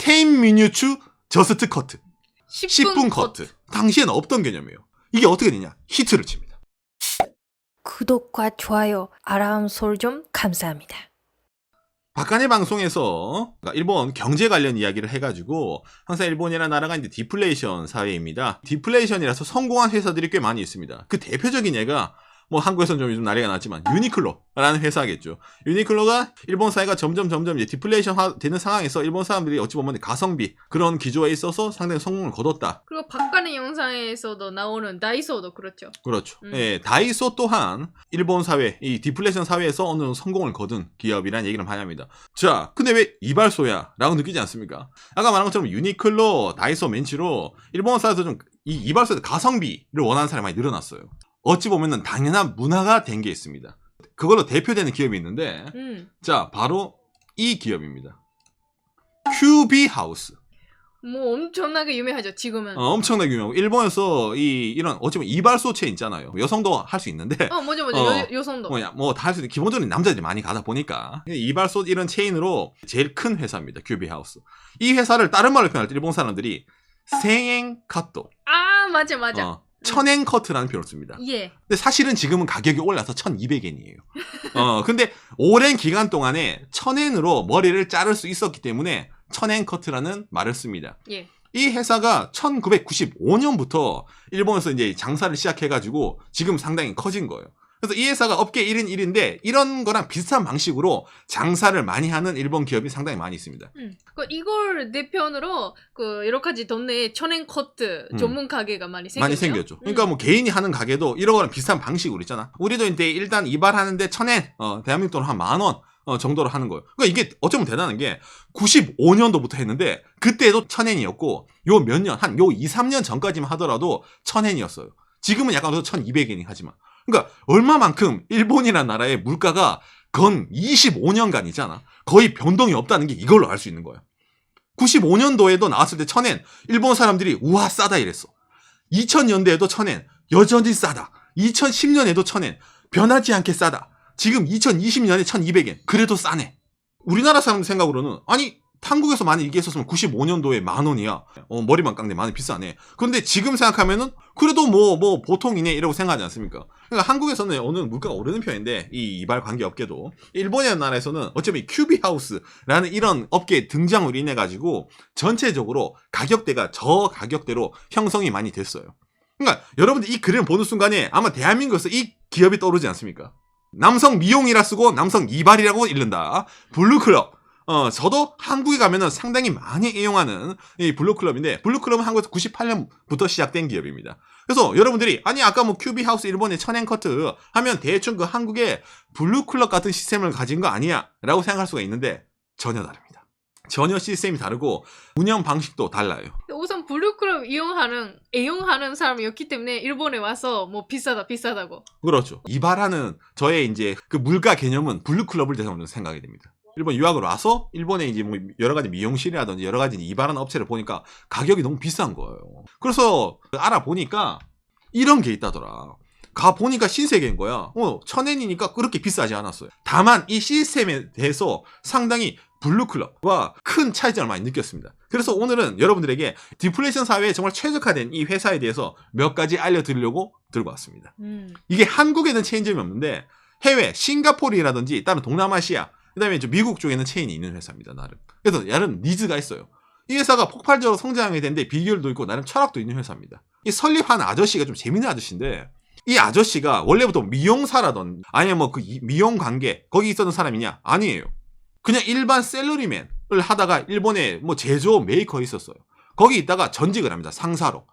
10 minutes just cut. 10분 커트. 커트. 당시에는 없던 개념이에요. 이게 어떻게 되냐? 히트를 칩니다. 구독과 좋아요, 알람 설정 감사합니다. 박간의 방송에서 일본 경제 관련 이야기를 해가지고 항상 일본이라는 나라가 이제 디플레이션 사회입니다. 디플레이션이라서 성공한 회사들이 꽤 많이 있습니다. 그 대표적인 예가 뭐 한국에서는 좀 요즘 난리가 났지만 유니클로라는 회사겠죠. 유니클로가 일본 사회가 점점 이제 디플레이션 되는 상황에서 일본 사람들이 어찌 보면 가성비 그런 기조에 있어서 상당히 성공을 거뒀다. 그리고 박간의 영상에서도 나오는 다이소도 그렇죠. 그렇죠. 예, 다이소 또한 일본 사회, 이 디플레이션 사회에서 어느 정도 성공을 거둔 기업이라는 얘기를 많이 합니다. 자, 근데 왜 이발소야? 라고 느끼지 않습니까? 아까 말한 것처럼 유니클로, 다이소, 멘치로 일본 사회에서 좀 이 이발소에서 가성비를 원하는 사람이 많이 늘어났어요. 어찌 보면은 당연한 문화가 된 게 있습니다. 그걸로 대표되는 기업이 있는데, 자, 바로 이 기업입니다. 큐비 하우스. 뭐 엄청나게 유명하죠, 지금은. 엄청나게 유명하고 일본에서 이런 어찌 보면 이발소 체인 있잖아요. 여성도 할 수 있는데 맞아. 여성도. 뭐 다 할 수 있는데 기본적으로 남자들이 많이 가다 보니까 이발소 이런 체인으로 제일 큰 회사입니다. 큐비 하우스. 이 회사를 다른 말로 표현할 때 일본 사람들이 생행 카토. 아, 맞아. 천엔 커트라는 표현을 씁니다. 예. 근데 사실은 지금은 가격이 올라서 1200엔이에요. 근데 오랜 기간 동안에 1000엔으로 머리를 자를 수 있었기 때문에 천엔 커트라는 말을 씁니다. 예. 이 회사가 1995년부터 일본에서 이제 장사를 시작해가지고 지금 상당히 커진 거예요. 그래서 이 회사가 업계 1인 1인데 이런 거랑 비슷한 방식으로 장사를 많이 하는 일본 기업이 상당히 많이 있습니다. 이걸 대표로 여러 가지 동네에 천엔 커트 전문 가게가 많이 생겼죠. 많이 생겼죠. 그러니까 뭐 개인이 하는 가게도 이런 거랑 비슷한 방식으로 있잖아. 우리도 이제 일단 이발하는데 1000엔, 대한민국 돈 한 10,000원 정도로 하는 거예요. 그러니까 이게 어쩌면 대단한 게 95년도부터 했는데 그때도 1000엔이었고 요 몇 년, 한 요 2, 3년 전까지만 하더라도 1000엔이었어요. 지금은 약간 더 1200엔이 하지만. 그러니까 얼마만큼 일본이라는 나라의 물가가 건 25년간이잖아. 거의 변동이 없다는 게 이걸로 알 수 있는 거예요. 95년도에도 나왔을 때 1000엔, 일본 사람들이 우와 싸다 이랬어. 2000년대에도 1000엔, 여전히 싸다. 2010년에도 1000엔, 변하지 않게 싸다. 지금 2020년에 1200엔, 그래도 싸네. 우리나라 사람들 생각으로는 아니 한국에서 만약 이게 있었으면 95년도에 10,000원이야. 머리만 깎네. 많이 비싸네. 그런데 지금 생각하면은 그래도 뭐 보통이네 이라고 생각하지 않습니까? 그러니까 한국에서는 어느 물가가 오르는 편인데 이 이발 관계 업계도 일본이라는 나라에서는 어차피 큐비 하우스라는 이런 업계 등장으로 인해 가지고 전체적으로 가격대가 저 가격대로 형성이 많이 됐어요. 그러니까 여러분들 이 그림을 보는 순간에 아마 대한민국에서 이 기업이 떠오르지 않습니까? 남성 미용이라 쓰고 남성 이발이라고 읽는다. 블루클럽. 저도 한국에 가면은 상당히 많이 이용하는 이 블루클럽인데, 블루클럽은 한국에서 98년부터 시작된 기업입니다. 그래서 여러분들이, 아니, 아까 뭐 큐비 하우스 일본의 천엔 커트 하면 대충 그 한국의 블루클럽 같은 시스템을 가진 거 아니야? 라고 생각할 수가 있는데, 전혀 다릅니다. 전혀 시스템이 다르고, 운영 방식도 달라요. 우선 블루클럽 애용하는 사람이었기 때문에 일본에 와서 뭐 비싸다고. 그렇죠. 이발하는 저의 이제 그 물가 개념은 블루클럽을 대상으로 생각이 됩니다. 일본 유학을 와서 일본에 이제 뭐 여러 가지 미용실이라든지 여러 가지 이발하는 업체를 보니까 가격이 너무 비싼 거예요. 그래서 알아보니까 이런 게 있다더라. 가보니까 신세계인 거야. 1000엔이니까 그렇게 비싸지 않았어요. 다만 이 시스템에 대해서 상당히 블루클럽과 큰 차이점을 많이 느꼈습니다. 그래서 오늘은 여러분들에게 디플레이션 사회에 정말 최적화된 이 회사에 대해서 몇 가지 알려드리려고 들고 왔습니다. 이게 한국에는 체인점이 없는데 해외 싱가포르라든지 다른 동남아시아 그 다음에 미국 쪽에는 체인이 있는 회사입니다, 나름. 그래서 나름 니즈가 있어요. 이 회사가 폭발적으로 성장하게 됐는데 비결도 있고 나름 철학도 있는 회사입니다. 이 설립한 아저씨가 좀 재밌는 아저씨인데, 이 아저씨가 원래부터 미용사라던 아니면 뭐 그 미용 관계 거기 있었던 사람이냐? 아니에요. 그냥 일반 셀러리맨을 하다가 일본에 뭐 제조업 메이커에 있었어요. 거기 있다가 전직을 합니다, 상사로.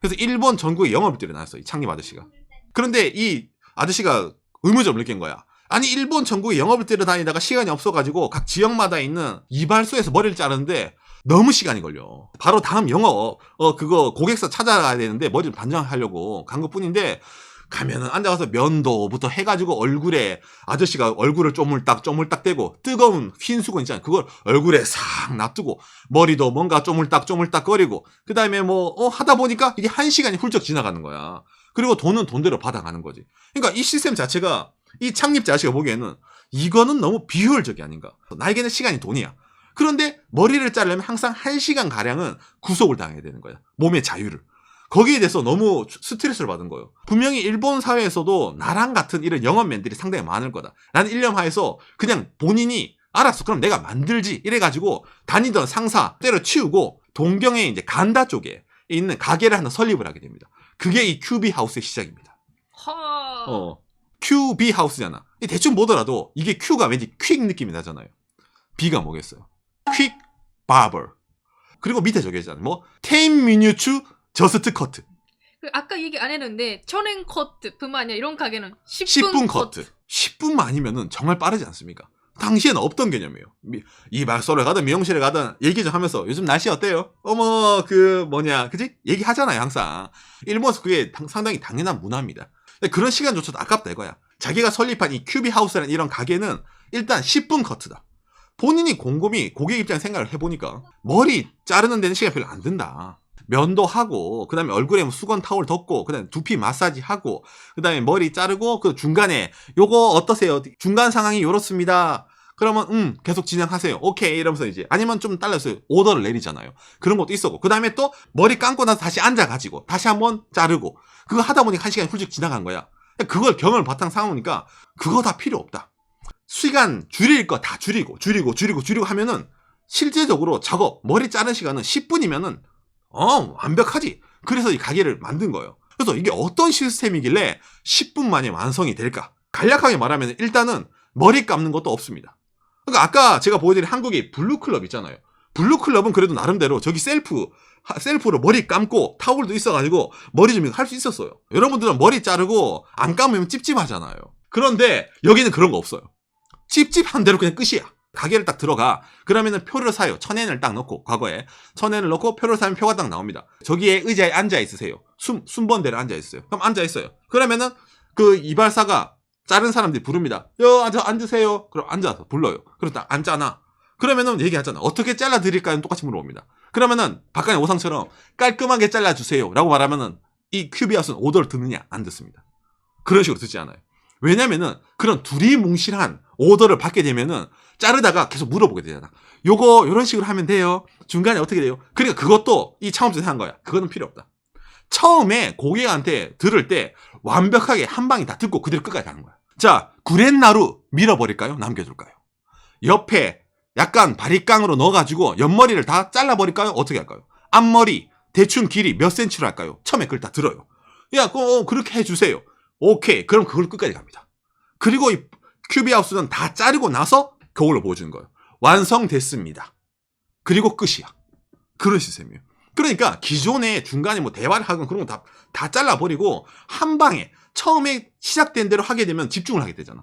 그래서 일본 전국에 영업을 뛰어났어요, 이 창립 아저씨가. 그런데 이 아저씨가 의무점을 느낀 거야. 아니 일본 전국에 영업을 뛰어다니다가 시간이 없어가지고 각 지역마다 있는 이발소에서 머리를 자르는데 너무 시간이 걸려. 바로 다음 영업 그거 고객사 찾아가야 되는데 머리를 반장하려고 간 것뿐인데, 가면은 앉아가서 면도부터 해가지고 얼굴에 아저씨가 얼굴을 쪼물딱 대고 뜨거운 흰 수건 있잖아요. 그걸 얼굴에 싹 놔두고 머리도 뭔가 쪼물딱거리고 그 다음에 뭐 하다 보니까 이게 1시간이 훌쩍 지나가는 거야. 그리고 돈은 돈대로 받아가는 거지. 그러니까 이 시스템 자체가 이 창립자 아저씨가 보기에는 이거는 너무 비효율적이 아닌가. 나에게는 시간이 돈이야. 그런데 머리를 자르려면 항상 1시간 가량은 구속을 당해야 되는 거야. 몸의 자유를. 거기에 대해서 너무 스트레스를 받은 거예요. 분명히 일본 사회에서도 나랑 같은 이런 영업맨들이 상당히 많을 거다. 라는 일념하에서 그냥 본인이 알았어, 그럼 내가 만들지 이래가지고 다니던 상사 때려치우고 동경의 이제 간다 쪽에 있는 가게를 하나 설립을 하게 됩니다. 그게 이 큐비 하우스의 시작입니다. 하. 큐비 하우스잖아. 대충 보더라도 이게 큐가 왠지 퀵 느낌이 나잖아요. B가 뭐겠어요? 퀵 바버. 그리고 밑에 저기 있잖아요. 뭐 10 minutes 저스트 커트. 그 아까 얘기 안 했는데 천엔 커트뿐만 아니라 이런 가게는 10분 커트. 10분만 아니면은 정말 빠르지 않습니까? 당시에는 없던 개념이에요. 이발소를 가든 미용실에 가든 얘기 좀 하면서 요즘 날씨 어때요? 어머 그지? 얘기하잖아요 항상. 일본에서 그게 상당히 당연한 문화입니다. 근데 그런 시간조차도 아깝다 이거야. 자기가 설립한 이 큐비 하우스라는 이런 가게는 일단 10분 커트다. 본인이 곰곰이 고객 입장 생각을 해보니까 머리 자르는 데는 시간이 별로 안 든다. 면도 하고 그 다음에 얼굴에 수건 타올 덮고 그 다음에 두피 마사지 하고 그 다음에 머리 자르고 그 중간에 요거 어떠세요? 중간 상황이 이렇습니다. 그러면 계속 진행하세요. 오케이 이러면서 이제 아니면 좀 달라서 오더를 내리잖아요. 그런 것도 있었고 그 다음에 또 머리 감고 나서 다시 앉아가지고 다시 한번 자르고 그거 하다 보니까 1시간이 훌쩍 지나간 거야. 그걸 경험을 바탕 삼으니까 그거 다 필요 없다. 시간 줄일 거 다 줄이고 하면은 실제적으로 작업 머리 자른 시간은 10분이면은 완벽하지. 그래서 이 가게를 만든 거예요. 그래서 이게 어떤 시스템이길래 10분 만에 완성이 될까? 간략하게 말하면 일단은 머리 감는 것도 없습니다. 그러니까 아까 제가 보여드린 한국의 블루클럽 있잖아요. 블루클럽은 그래도 나름대로 저기 셀프로 머리 감고 타올도 있어가지고 머리 좀 할 수 있었어요. 여러분들은 머리 자르고 안 감으면 찝찝하잖아요. 그런데 여기는 그런 거 없어요. 찝찝한 대로 그냥 끝이야. 가게를 딱 들어가. 그러면은 표를 사요. 1,000엔을 딱 넣고, 과거에. 1,000엔을 넣고 표를 사면 표가 딱 나옵니다. 저기에 의자에 앉아 있으세요. 순번대로 앉아 있어요. 그럼 앉아 있어요. 그러면은 그 이발사가 자른 사람들이 부릅니다. 앉으세요. 그럼 앉아서 불러요. 그럼 딱 앉잖아. 그러면은 얘기하잖아. 어떻게 잘라드릴까요? 똑같이 물어봅니다. 그러면은 박간의 오상처럼 깔끔하게 잘라주세요. 라고 말하면은 이 큐비하우스는 오더를 듣느냐? 안 듣습니다. 그런 식으로 듣지 않아요. 왜냐면은 그런 두리뭉실한 오더를 받게 되면은 자르다가 계속 물어보게 되잖아. 요거 요런 식으로 하면 돼요. 중간에 어떻게 돼요? 그러니까 그것도 이 창업자에서 한 거야. 그거는 필요 없다. 처음에 고객한테 들을 때 완벽하게 한 방에 다 듣고 그대로 끝까지 가는 거야. 자, 구렛나루 밀어버릴까요? 남겨둘까요? 옆에 약간 바리깡으로 넣어가지고 옆머리를 다 잘라버릴까요? 어떻게 할까요? 앞머리 대충 길이 몇 센치로 할까요? 처음에 그걸 다 들어요. 야, 그렇게 해주세요. 오케이. 그럼 그걸 끝까지 갑니다. 그리고 이 큐비하우스는 다 자르고 나서 그걸로 보여주는 거예요. 완성됐습니다. 그리고 끝이야. 그런 시스템이에요. 그러니까 기존에 중간에 뭐 대화를 하건 그런 거 다 잘라버리고 한 방에 처음에 시작된 대로 하게 되면 집중을 하게 되잖아.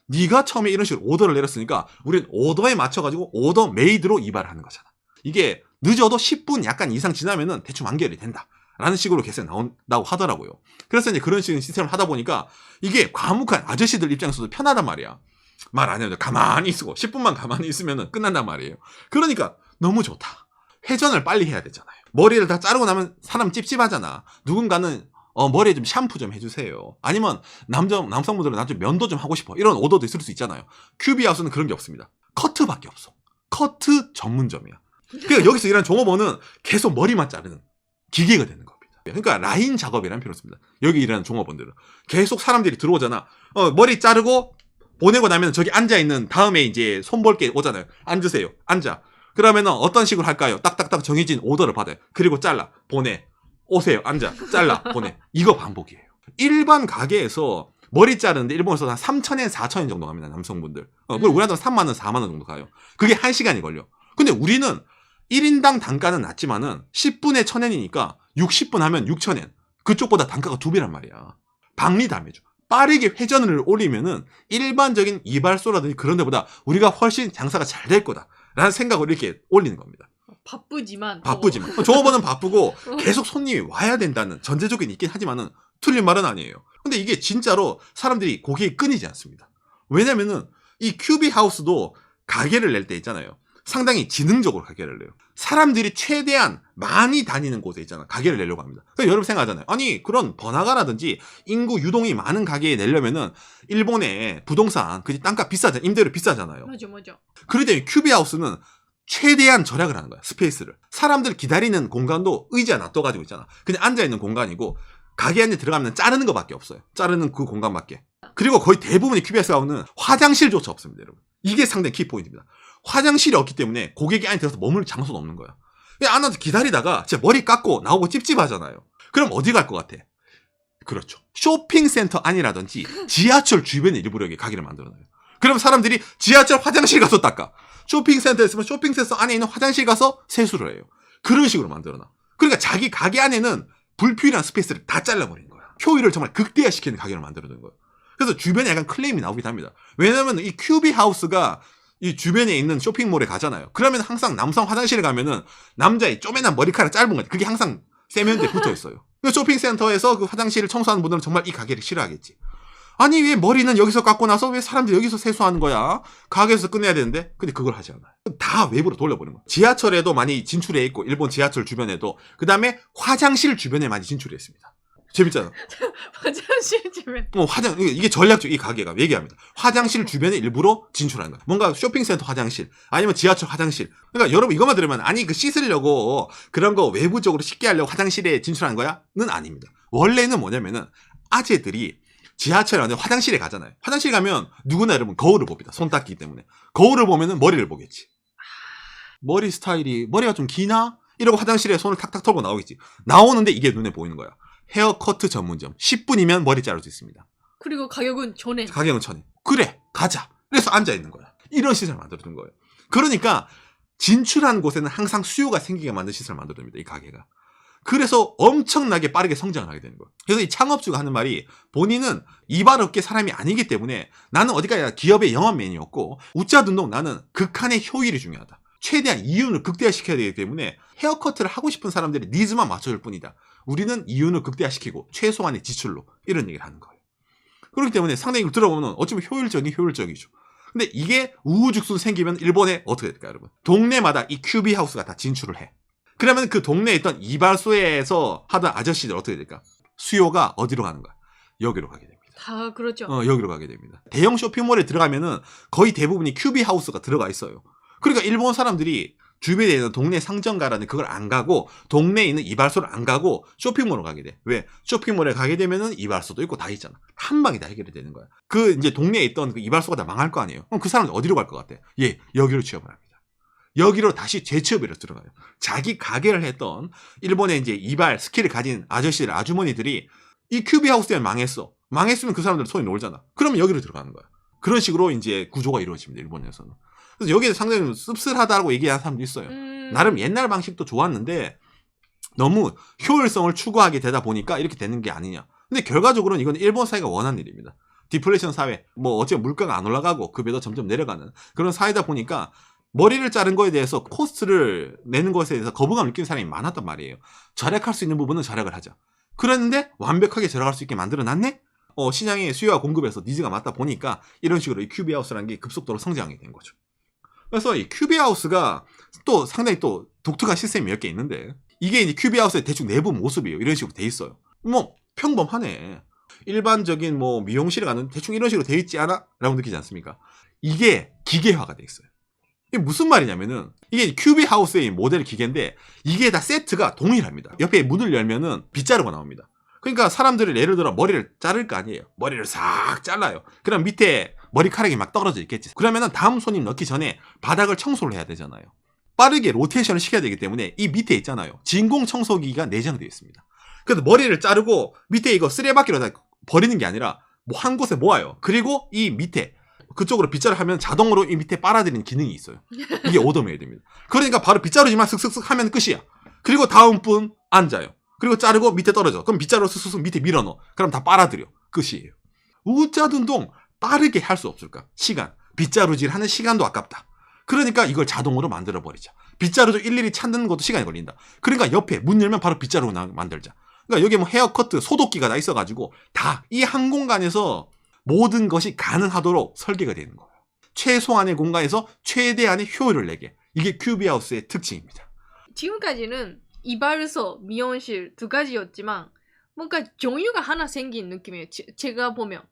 네가 처음에 이런 식으로 오더를 내렸으니까 우리는 오더에 맞춰가지고 오더 메이드로 이발을 하는 거잖아. 이게 늦어도 10분 약간 이상 지나면은 대충 완결이 된다. 라는 식으로 계속 나온다고 하더라고요. 그래서 이제 그런 식의 시스템을 하다 보니까 이게 과묵한 아저씨들 입장에서도 편하단 말이야. 말 안 해도 가만히 있고 10분만 가만히 있으면 끝난단 말이에요. 그러니까 너무 좋다. 회전을 빨리 해야 되잖아요. 머리를 다 자르고 나면 사람 찝찝하잖아. 누군가는 머리에 좀 샴푸 좀 해주세요. 아니면 남성분들은 나 좀 면도 좀 하고 싶어. 이런 오더도 있을 수 있잖아요. 큐비하우스는 그런 게 없습니다. 커트밖에 없어. 커트 전문점이야. 그러니까 여기서 일하는 종업원은 계속 머리만 자르는 기계가 되는 겁니다. 그러니까 라인 작업이라는 표현을 씁니다. 여기 일하는 종업원들은 계속 사람들이 들어오잖아. 머리 자르고 보내고 나면 저기 앉아있는 다음에 이제 손볼 게 오잖아요. 앉으세요. 앉아. 그러면은 어떤 식으로 할까요? 딱딱딱 정해진 오더를 받아요. 그리고 잘라. 보내. 오세요. 앉아. 잘라. 보내. 이거 반복이에요. 일반 가게에서 머리 자르는데 일본에서 한 3,000엔, 4,000엔 정도 갑니다. 남성분들. 그리고 우리나라도 3만 원, 4만 원 정도 가요. 그게 1시간이 걸려. 근데 우리는 1인당 단가는 낮지만은 10분에 1,000엔이니까 60분 하면 6,000엔. 그쪽보다 단가가 2배란 말이야. 박리담해줘. 빠르게 회전을 올리면은 일반적인 이발소라든지 그런 데보다 우리가 훨씬 장사가 잘 될 거다. 라는 생각을 이렇게 올리는 겁니다. 바쁘지만. 종업원은 바쁘고 계속 손님이 와야 된다는 전제 조건이 있긴 하지만은 틀린 말은 아니에요. 근데 이게 진짜로 사람들이 고객이 끊이지 않습니다. 왜냐면은 이 큐비 하우스도 가게를 낼 때 있잖아요. 상당히 지능적으로 가게를 내요. 사람들이 최대한 많이 다니는 곳에 있잖아. 가게를 내려고 합니다. 그러니까 여러분 생각하잖아요. 아니 그런 번화가라든지 인구 유동이 많은 가게에 내려면은 일본의 부동산 그 땅값 비싸잖아. 임대료 비싸잖아요. 맞아. 그런데 큐비 하우스는 최대한 절약을 하는 거야. 스페이스를. 사람들 기다리는 공간도 의자 놔둬가지고 있잖아. 그냥 앉아있는 공간이고 가게 안에 들어가면 자르는 것밖에 없어요. 자르는 그 공간밖에. 그리고 거의 대부분의 QBS 하우스는 화장실조차 없습니다, 여러분. 이게 상당히 키포인트입니다. 화장실이 없기 때문에 고객이 안에 들어가서 머물 장소도 없는 거야. 그냥 안에서 기다리다가 진짜 머리 깎고 나오고 찝찝하잖아요. 그럼 어디 갈 것 같아? 그렇죠. 쇼핑센터 안이라든지 지하철 주변에 일부러 여기 가게를 만들어놔요. 그럼 사람들이 지하철 화장실 가서 닦아. 쇼핑센터에 있으면 쇼핑센터 안에 있는 화장실 가서 세수를 해요. 그런 식으로 만들어놔. 그러니까 자기 가게 안에는 불필요한 스페이스를 다 잘라버린 거야. 효율을 정말 극대화시키는 가게를 만들어둔 거예요. 그래서 주변에 약간 클레임이 나오기도 합니다. 왜냐면 이 큐비 하우스가 이 주변에 있는 쇼핑몰에 가잖아요. 그러면 항상 남성 화장실에 가면은 남자의 쪼매난 머리카락 짧은 거지. 그게 항상 세면대에 붙어 있어요. 쇼핑센터에서 그 화장실을 청소하는 분들은 정말 이 가게를 싫어하겠지. 아니 왜 머리는 여기서 깎고 나서 왜 사람들이 여기서 세수하는 거야? 가게에서 끝내야 되는데 근데 그걸 하지 않아요. 다 외부로 돌려버리는 거예요. 지하철에도 많이 진출해 있고 일본 지하철 주변에도 그 다음에 화장실 주변에 많이 진출해 있습니다. 재밌잖아. 화장실 주변. 이게 전략적 이 가게가 얘기합니다. 화장실 주변에 일부러 진출하는 거야. 뭔가 쇼핑센터 화장실 아니면 지하철 화장실. 그러니까 여러분 이것만 들으면 아니 그 씻으려고 그런 거 외부적으로 쉽게 하려고 화장실에 진출하는 거야?는 아닙니다. 원래는 뭐냐면은 아재들이 지하철 안에 화장실에 가잖아요. 화장실 가면 누구나 여러분 거울을 봅니다. 손 닦기 때문에. 거울을 보면은 머리를 보겠지. 머리 스타일이 머리가 좀 기나? 이러고 화장실에 손을 탁탁 털고 나오겠지. 나오는데 이게 눈에 보이는 거야. 헤어커트 전문점. 10분이면 머리 자를 수 있습니다. 그리고 가격은 전에. 가격은 1,000원. 그래 가자. 그래서 앉아있는 거야. 이런 시설을 만들어둔 거예요. 그러니까 진출한 곳에는 항상 수요가 생기게 만든 시설을 만들어둡니다. 이 가게가. 그래서 엄청나게 빠르게 성장을 하게 되는 거예요. 그래서 이 창업주가 하는 말이 본인은 이발업계 사람이 아니기 때문에 나는 어디까지 기업의 영업맨이었고 웃자둔동 나는 극한의 효율이 중요하다. 최대한 이윤을 극대화시켜야 되기 때문에 헤어커트를 하고 싶은 사람들의 니즈만 맞춰줄 뿐이다. 우리는 이윤을 극대화시키고 최소한의 지출로 이런 얘기를 하는 거예요. 그렇기 때문에 상당히 이걸 들어보면 어쩌면 효율적이죠. 근데 이게 우후죽순 생기면 일본에 어떻게 될까요, 여러분? 동네마다 이 큐비 하우스가 다 진출을 해. 그러면 그 동네에 있던 이발소에서 하던 아저씨들 어떻게 될까? 수요가 어디로 가는 거야? 여기로 가게 됩니다. 다 그렇죠. 여기로 가게 됩니다. 대형 쇼핑몰에 들어가면은 거의 대부분이 큐비 하우스가 들어가 있어요. 그러니까 일본 사람들이 주변에 있는 동네 상점가라는 그걸 안 가고 동네에 있는 이발소를 안 가고 쇼핑몰로 가게 돼. 왜? 쇼핑몰에 가게 되면은 이발소도 있고 다 있잖아. 한 방에 다 해결이 되는 거야. 그 이제 동네에 있던 그 이발소가 다 망할 거 아니에요. 그럼 그 사람은 어디로 갈 것 같아? 예, 여기로 취업을 합니다. 여기로 다시 재취업으로 들어가요. 자기 가게를 했던 일본의 이제 이발 스킬을 가진 아저씨들, 아주머니들이 이 큐비 하우스 때문에 망했어. 망했으면 그 사람들 손이 놀잖아. 그러면 여기로 들어가는 거야. 그런 식으로 이제 구조가 이루어집니다. 일본에서는. 그래서 여기에 상당히 씁쓸하다고 얘기하는 사람도 있어요. 나름 옛날 방식도 좋았는데 너무 효율성을 추구하게 되다 보니까 이렇게 되는 게 아니냐. 근데 결과적으로는 이건 일본 사회가 원하는 일입니다. 디플레이션 사회, 뭐 어째 물가가 안 올라가고 급여도 점점 내려가는 그런 사회다 보니까 머리를 자른 거에 대해서 코스트를 내는 것에 대해서 거부감을 느끼는 사람이 많았단 말이에요. 절약할 수 있는 부분은 절약을 하자. 그랬는데 완벽하게 절약할 수 있게 만들어놨네? 시장의 수요와 공급에서 니즈가 맞다 보니까 이런 식으로 이 큐비 하우스라는 게 급속도로 성장하게 된 거죠. 그래서 이 큐비 하우스가 또 상당히 또 독특한 시스템이 몇 개 있는데 이게 이제 큐비 하우스의 대충 내부 모습이에요. 이런 식으로 돼 있어요. 뭐 평범하네. 일반적인 뭐 미용실에 가는 대충 이런 식으로 돼 있지 않아? 라고 느끼지 않습니까? 이게 기계화가 돼 있어요. 이게 무슨 말이냐면은 이게 큐비 하우스의 모델 기계인데 이게 다 세트가 동일합니다. 옆에 문을 열면은 빗자루가 나옵니다. 그러니까 사람들을 예를 들어 머리를 자를 거 아니에요. 머리를 싹 잘라요. 그럼 밑에 머리카락이 막 떨어져 있겠지. 그러면은 다음 손님 넣기 전에 바닥을 청소를 해야 되잖아요. 빠르게 로테이션을 시켜야 되기 때문에 이 밑에 있잖아요. 진공 청소기가 내장되어 있습니다. 그래서 머리를 자르고 밑에 이거 쓰레받기로 다 버리는 게 아니라 뭐 한 곳에 모아요. 그리고 이 밑에 그쪽으로 빗자루 하면 자동으로 이 밑에 빨아들이는 기능이 있어요. 이게 오토메이드입니다. 그러니까 바로 빗자루지만 슥슥슥 하면 끝이야. 그리고 다음 분 앉아요. 그리고 자르고 밑에 떨어져. 그럼 빗자루 슥슥슥 밑에 밀어넣어. 그럼 다 빨아들여. 끝이에요. 우짜둔동 빠르게 할 수 없을까? 시간. 빗자루질 하는 시간도 아깝다. 그러니까 이걸 자동으로 만들어버리자. 빗자루도 일일이 찾는 것도 시간이 걸린다. 그러니까 옆에 문 열면 바로 빗자루 만들자. 그러니까 여기 뭐 헤어커트, 소독기가 다 있어가지고 다 이 한 공간에서 모든 것이 가능하도록 설계가 되는 거예요. 최소한의 공간에서 최대한의 효율을 내게. 이게 큐비하우스의 특징입니다. 지금까지는 이발소, 미용실 두 가지였지만 뭔가 종류가 하나 생긴 느낌이에요. 제가 보면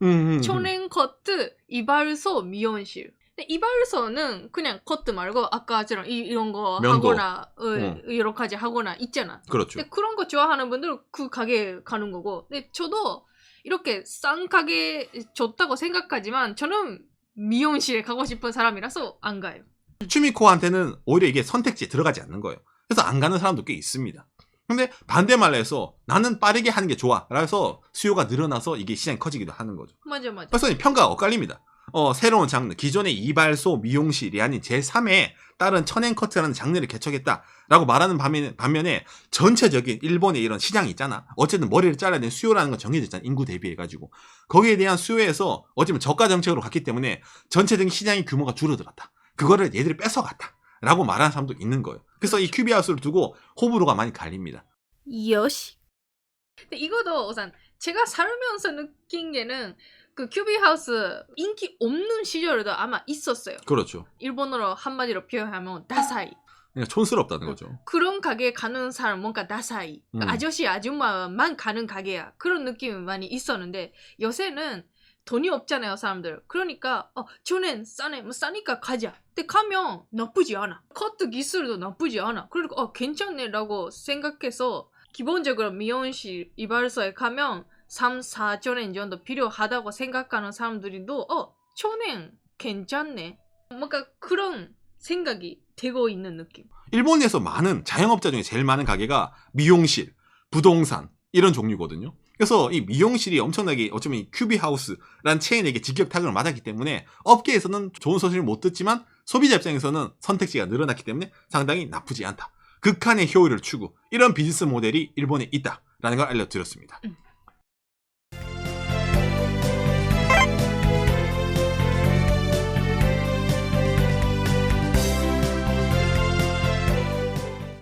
초냉 커트, 이발소, 미용실 근데 이발소는 그냥 커트 말고 아까처럼 이런 거 면도. 하거나 여러 가지 하거나 있잖아. 그렇죠. 근데 그런 거 좋아하는 분들은 그 가게 가는 거고. 근데 저도 이렇게 싼 가게 좋다고 생각하지만 저는 미용실에 가고 싶은 사람이라서 안 가요. 취미코어한테는 오히려 이게 선택지에 들어가지 않는 거예요. 그래서 안 가는 사람도 꽤 있습니다. 근데 반대말로 해서 나는 빠르게 하는 게 좋아. 그래서 수요가 늘어나서 이게 시장이 커지기도 하는 거죠. 맞아, 맞아. 그래서 이 평가가 엇갈립니다. 새로운 장르, 기존의 이발소, 미용실이 아닌 제3의 다른 천엔커트라는 장르를 개척했다라고 말하는 반면에 전체적인 일본의 이런 시장이 있잖아. 어쨌든 머리를 잘라야 되는 수요라는 건 정해져 있잖아. 인구 대비해가지고. 거기에 대한 수요에서 어쩌면 저가 정책으로 갔기 때문에 전체적인 시장의 규모가 줄어들었다. 그거를 얘들이 뺏어갔다. 라고 말하는 사람도 있는 거예요. 그래서 이 큐비하우스를 두고 호불호가 많이 갈립니다. 요시. 근데 이것도 우선 제가 살면서 느낀 게는 그 큐비하우스 인기 없는 시절에도 아마 있었어요. 그렇죠. 일본어로 한마디로 표현하면 다사이. 그냥 촌스럽다는 거죠. 그런 가게 가는 사람 뭔가 다사이. 아저씨 아줌마만 가는 가게야. 그런 느낌이 많이 있었는데 요새는 돈이 없잖아요, 사람들. 그러니까 저는 싸네, 뭐 싸니까 가자. 근데 가면 나쁘지 않아. 커트 기술도 나쁘지 않아. 그러니까 괜찮네라고 생각해서 기본적으로 미용실 이발소에 가면 3, 4천엔 정도 필요하다고 생각하는 사람들도 천엔 괜찮네. 뭔가 그런 생각이 되고 있는 느낌. 일본에서 많은 자영업자 중에 제일 많은 가게가 미용실, 부동산 이런 종류거든요. 그래서 이 미용실이 엄청나게 어쩌면 이 큐비하우스라는 체인에게 직격 타격을 맞았기 때문에 업계에서는 좋은 소식을 못 듣지만 소비자 입장에서는 선택지가 늘어났기 때문에 상당히 나쁘지 않다. 극한의 효율을 추구, 이런 비즈니스 모델이 일본에 있다라는 걸 알려드렸습니다.